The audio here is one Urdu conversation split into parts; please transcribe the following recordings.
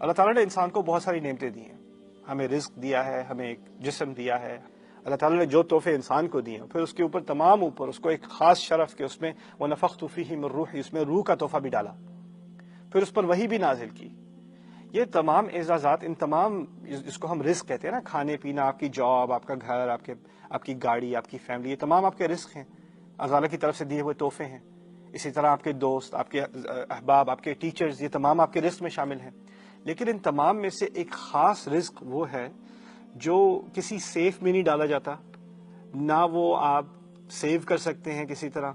اللہ تعالیٰ نے انسان کو بہت ساری نعمتیں دی ہیں، ہمیں رزق دیا ہے، ہمیں ایک جسم دیا ہے، اللہ تعالیٰ نے جو تحفے انسان کو دیے ہیں، پھر اس کے اوپر تمام اوپر اس کو ایک خاص شرف کہ اس میں وَنَفَخْتُ فِيهِ مِن رُوحِي، اس میں روح کا تحفہ بھی ڈالا، پھر اس پر وحی بھی نازل کی۔ یہ تمام اعزازات، ان تمام جس کو ہم رزق کہتے ہیں نا، کھانے پینا، آپ کی جاب، آپ کا گھر، آپ کی گاڑی، آپ کی فیملی، یہ تمام آپ کے رزق ہیں، اللہ تعالیٰ کی طرف سے دیے ہوئے تحفے ہیں۔ اسی طرح آپ کے دوست، آپ کے احباب، آپ کے ٹیچرز، یہ تمام آپ کے رزق میں شامل ہیں۔ لیکن ان تمام میں سے ایک خاص رزق وہ ہے جو کسی سیف میں نہیں ڈالا جاتا، نہ وہ آپ سیو کر سکتے ہیں کسی طرح،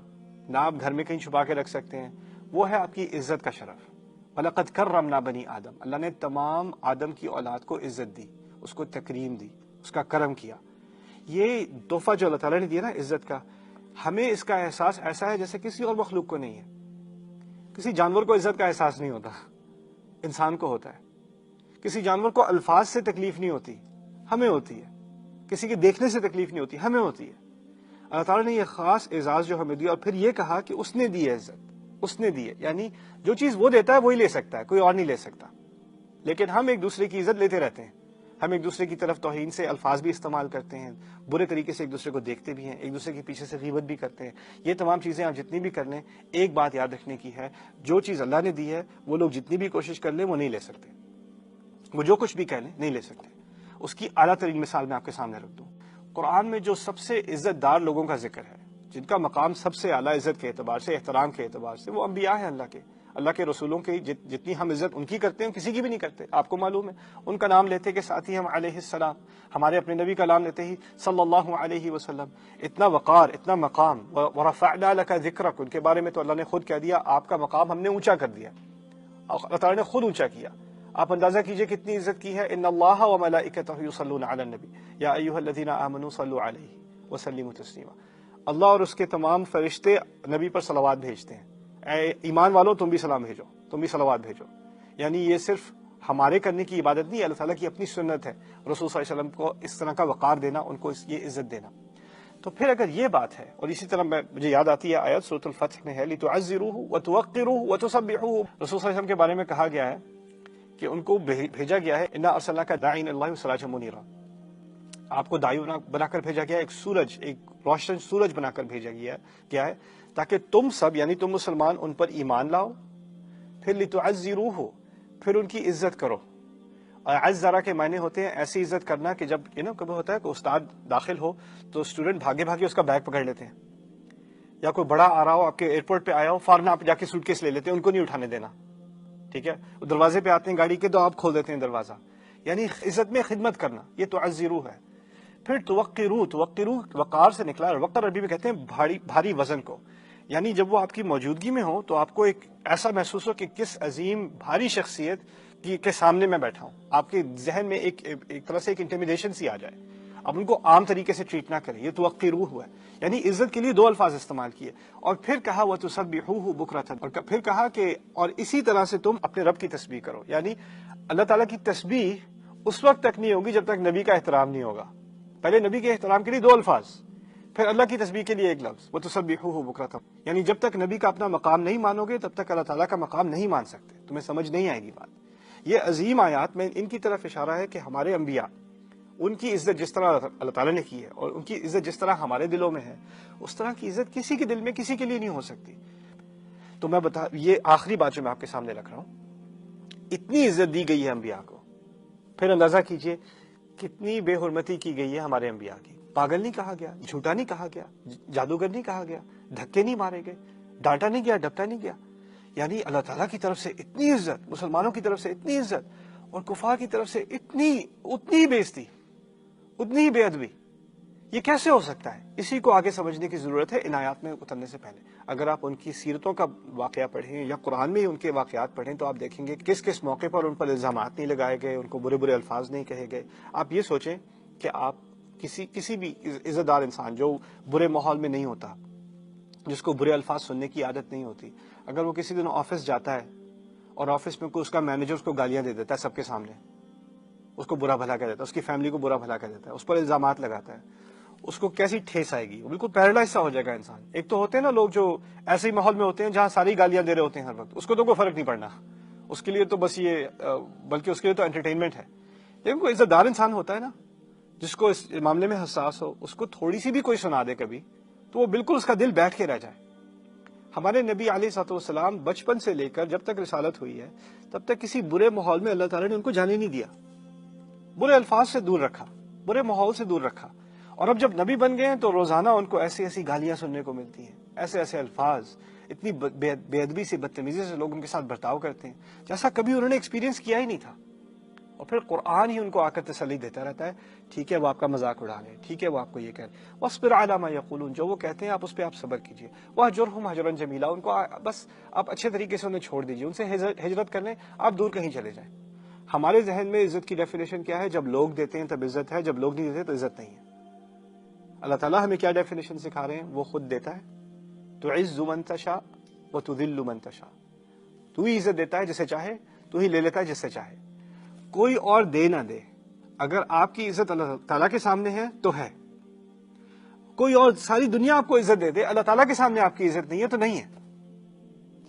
نہ آپ گھر میں کہیں چھپا کے رکھ سکتے ہیں، وہ ہے آپ کی عزت کا شرف۔ وَلَقَدْ كَرَّمْنَا بَنِي آدم، اللہ نے تمام آدم کی اولاد کو عزت دی، اس کو تکریم دی، اس کا کرم کیا۔ یہ تحفہ جو اللہ تعالیٰ نے دیا نا عزت کا، ہمیں اس کا احساس ایسا ہے جیسے کسی اور مخلوق کو نہیں ہے۔ کسی جانور کو عزت کا احساس نہیں ہوتا، انسان کو ہوتا ہے۔ کسی جانور کو الفاظ سے تکلیف نہیں ہوتی، ہمیں ہوتی ہے۔ کسی کے دیکھنے سے تکلیف نہیں ہوتی، ہمیں ہوتی ہے۔ اللہ تعالیٰ نے یہ خاص اعزاز جو ہمیں دیا، اور پھر یہ کہا کہ اس نے دی ہے عزت، اس نے دی ہے، یعنی جو چیز وہ دیتا ہے وہی لے سکتا ہے، کوئی اور نہیں لے سکتا۔ لیکن ہم ایک دوسرے کی عزت لیتے رہتے ہیں، ہم ایک دوسرے کی طرف توہین سے الفاظ بھی استعمال کرتے ہیں، برے طریقے سے ایک دوسرے کو دیکھتے بھی ہیں، ایک دوسرے کے پیچھے سے غیبت بھی کرتے ہیں۔ یہ تمام چیزیں آپ جتنی بھی کر لیں، ایک بات یاد رکھنے کی ہے، جو چیز اللہ نے دی ہے وہ لوگ جتنی بھی کوشش کر لیں وہ نہیں لے سکتے، وہ جو کچھ بھی کہہ لیں نہیں لے سکتے۔ اس کی اعلیٰ ترین مثال میں آپ کے سامنے رکھ دوں، قرآن میں جو سب سے عزت دار لوگوں کا ذکر ہے، جن کا مقام سب سے اعلیٰ عزت کے اعتبار سے، احترام کے اعتبار سے، وہ انبیاء ہیں اللہ کے رسولوں کی۔ جتنی ہم عزت ان کی کرتے ہیں کسی کی بھی نہیں کرتے۔ آپ کو معلوم ہے ان کا نام لیتے کے ساتھ ہی ہم علیہ السلام، ہمارے اپنے نبی کا نام لیتے ہی صلی اللہ علیہ وسلم، اتنا وقار، اتنا مقام۔ وَرَفَعْنَا لَكَ ذِكْرَكَ، ان کے بارے میں تو اللہ نے خود کہہ دیا آپ کا مقام ہم نے اونچا کر دیا، اللہ تعالیٰ نے خود اونچا کیا۔ آپ اندازہ کیجئے کتنی عزت کی ہے۔ ان اللہ وملائکتہ یصلون علی النبی یا ایھا الذین آمنوا صلوا علیہ وسلموا تسلیما، اللہ اور اس کے تمام فرشتے نبی پر صلوات بھیجتے ہیں۔ اے ایمان والو تم بھی سلام بھیجو، تم بھی صلوات بھیجو۔ یعنی یہ صرف ہمارے کرنے کی عبادت نہیں، اللہ تعالیٰ کی اپنی سنت ہے، رسول صلی اللہ علیہ وسلم کو اس طرح کا وقار دینا، ان کو یہ عزت دینا۔ تو پھر اگر یہ بات ہے، اور اسی طرح مجھے یاد آتی ہے آیت سورۃ الفتح میں ہے لِتُعَزِّرُوهُ وَتُوَقِّرُوهُ وَتُسَبِّحُوهُ، رسول صلی اللہ علیہ وسلم کے بارے میں کہا گیا ہے کہ ان کو بھیجا گیا ہے اِنَّا أَرْسَلْنَاكَ دَاعِيًا إِلَى اللَّهِ وَسِرَاجًا مُنِيرًا، آپ کو داعی بنا کر بھیجا گیا، ایک سورج، ایک روشن سورج بنا کر بھیجا گیا ہے تاکہ تم سب یعنی تم مسلمان ان پر ایمان لاؤ، پھر لِتُعَزِّرُوهُ، پھر ان کی عزت کرو۔ عزرا کے معنی ہوتے ہیں ایسی عزت کرنا کہ جب کبھی ہوتا ہے کہ استاد داخل ہو تو اسٹوڈنٹ بھاگے بھاگے اس کا بیگ پکڑ لیتے ہیں، یا کوئی بڑا آ رہا ہو آپ کے ایئرپورٹ پہ آیا ہو، فوراً آپ جا کے سوٹ کیس لے لیتے ہیں، ان کو نہیں اٹھانے دینا، ٹھیک ہے؟ وہ دروازے پہ آتے ہیں گاڑی کے تو آپ کھول دیتے ہیں دروازہ، یعنی عزت میں خدمت کرنا، یہ تعزرو ہے۔ پھر توقرو وقار سے نکلا، وقار عربی میں کہتے ہیں بھاری وزن کو، یعنی جب وہ آپ کی موجودگی میں ہو تو آپ کو ایک ایسا محسوس ہو کہ کس عظیم بھاری شخصیت کے سامنے میں بیٹھا ہوں، آپ کے ذہن میں ایک طرح سے ایک انٹیمیڈیشن سی آ جائے، اب ان کو عام طریقے سے ٹریٹ نہ کریں، یہ توقرو ہوا ہے۔ یعنی عزت کے لیے دو الفاظ استعمال کیے، اور پھر کہا وَتُسَبِّحُوهُ بُكْرَةً، اور پھر کہا کہ اور اسی طرح سے تم اپنے رب کی تسبیح کرو، یعنی اللہ تعالیٰ کی تسبیح اس وقت تک نہیں ہوگی جب تک نبی کا احترام نہیں ہوگا۔ پہلے نبی کے احترام کے لیے دو الفاظ، پھر اللہ کی تسبیح کے لیے ایک لفظ وَتُسَبِّحُوهُ بُكْرَةً، یعنی جب تک نبی کا اپنا مقام نہیں مانو گے تب تک اللہ تعالیٰ کا مقام نہیں مان سکتے، تمہیں سمجھ نہیں آئے گی بات۔ یہ عظیم آیات میں ان کی طرف اشارہ ہے کہ ہمارے انبیاء، ان کی عزت جس طرح اللہ تعالیٰ نے کی ہے اور ان کی عزت جس طرح ہمارے دلوں میں ہے، اس طرح کی عزت کسی کے دل میں کسی کے لیے نہیں ہو سکتی۔ تو میں یہ آخری بات جو میں آپ کے سامنے رکھ رہا ہوں، اتنی عزت دی گئی ہے انبیاء کو، پھر اندازہ کیجئے کتنی بے حرمتی کی گئی ہے ہمارے انبیاء کی۔ پاگل نہیں کہا گیا، جھوٹا نہیں کہا گیا، جادوگر نہیں کہا گیا، دھکے نہیں مارے گئے، ڈانٹا نہیں گیا، ڈپٹا نہیں گیا، یعنی اللہ تعالیٰ کی طرف سے اتنی عزت، مسلمانوں کی طرف سے اتنی عزت، اور کفار کی طرف سے اتنی بےعزتی، اتنی بے ادبی، یہ کیسے ہو سکتا ہے؟ اسی کو آگے سمجھنے کی ضرورت ہے ان آیات میں اترنے سے پہلے۔ اگر آپ ان کی سیرتوں کا واقعہ پڑھیں یا قرآن میں ہی ان کے واقعات پڑھیں تو آپ دیکھیں گے کس کس موقع پر ان پر الزامات نہیں لگائے گئے، ان کو برے برے الفاظ نہیں کہے گئے۔ آپ یہ سوچیں کہ آپ کسی بھی عزت دار انسان جو برے ماحول میں نہیں ہوتا، جس کو برے الفاظ سننے کی عادت نہیں ہوتی، اگر وہ کسی دن آفس جاتا ہے اور آفس میں کوئی اس کا مینیجر اس کو گالیاں دے دیتا ہے سب کے سامنے، اس کو برا بھلا کہہ دیتا ہے، اس کی فیملی کو برا بھلا کہہ دیتا ہے، اس پر الزامات لگاتا ہے، اس کو کیسی ٹھیس آئے گی؟ وہ بالکل پیرالائز سا ہو جائے گا انسان۔ ایک تو ہوتے ہیں نا لوگ جو ایسے ہی ماحول میں ہوتے ہیں جہاں ساری گالیاں دے رہے ہوتے ہیں ہر وقت، اس کو تو کوئی فرق نہیں پڑنا، اس کے لیے تو بس یہ بلکہ اس کے لیے تو انٹرٹینمنٹ ہے. لیکن کوئی عزت دار انسان ہوتا ہے نا جس کو اس معاملے میں حساس ہو, اس کو تھوڑی سی بھی کوئی سنا دے کبھی تو وہ بالکل اس کا دل بیٹھ کے رہ جائے. ہمارے نبی علیہ الصلوۃ والسلام بچپن سے لے کر جب تک رسالت ہوئی ہے تب تک کسی برے ماحول میں اللہ تعالیٰ نے ان کو جانے نہیں دیا. برے الفاظ سے دور رکھا, برے ماحول سے دور رکھا. اور اب جب نبی بن گئے ہیں تو روزانہ ان کو ایسی ایسی گالیاں سننے کو ملتی ہیں, ایسے ایسے الفاظ, اتنی بے ادبی سے, بدتمیزی سے لوگ ان کے ساتھ برتاؤ کرتے ہیں جیسا کبھی انہوں نے ایکسپیرینس کیا ہی نہیں تھا. اور پھر قرآن ہی ان کو آ کر تسلی دیتا رہتا ہے, ٹھیک ہے وہ آپ کا مذاق اڑا رہے ہیں, ٹھیک ہے وہ آپ کو یہ کہہ رہے ہیں, وَاصْبِرْ عَلَىٰ مَا يَقُولُونَ, جو وہ کہتے ہیں آپ اس پہ آپ صبر کیجیے. وَاهْجُرْهُمْ هَجْرًا جَمِيلًا, ان کو بس آپ اچھے طریقے سے انہیں چھوڑ دیجیے, ان سے ہجرت کر لیں, آپ دور کہیں چلے جائیں. ہمارے ذہن میں عزت کی ڈیفینیشن کیا ہے؟ جب لوگ دیتے ہیں تب عزت ہے, جب لوگ نہیں دیتے تو عزت نہیں ہے. اللہ تعالیٰ ہمیں کیا ڈیفینیشن سکھا رہے ہیں؟ وہ خود دیتا ہے. تُعِزُّ مَن تَشَاءُ وَتُذِلُّ مَن تَشَاءُ, تو ہی عزت دیتا ہے جسے چاہے, تو ہی لے لیتا ہے جس سے چاہے, کوئی اور دے نہ دے. اگر آپ کی عزت اللہ تعالیٰ کے سامنے ہے تو ہے, کوئی اور ساری دنیا آپ کو عزت دے دے, اللہ تعالیٰ کے سامنے آپ کی عزت نہیں ہے تو نہیں ہے.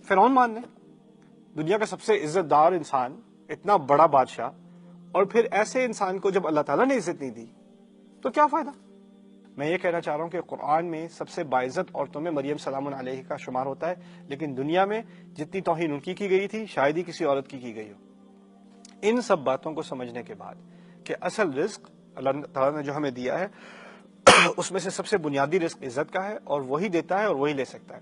فرعون مان لیں, دنیا کا سب سے عزت دار انسان, اتنا بڑا بادشاہ, اور پھر ایسے انسان کو جب اللہ تعالیٰ نے عزت نہیں دی تو کیا فائدہ؟ میں یہ کہنا چاہ رہا ہوں کہ قرآن میں سب سے باعزت عورتوں میں مریم سلام علیہ کا شمار ہوتا ہے, لیکن دنیا میں جتنی توہین ان کی گئی تھی شاید ہی کسی عورت کی گئی ہو. ان سب باتوں کو سمجھنے کے بعد کہ اصل رزق اللہ تعالیٰ نے جو ہمیں دیا ہے اس میں سے سب سے بنیادی رزق عزت کا ہے, اور وہی دیتا ہے اور وہی لے سکتا ہے.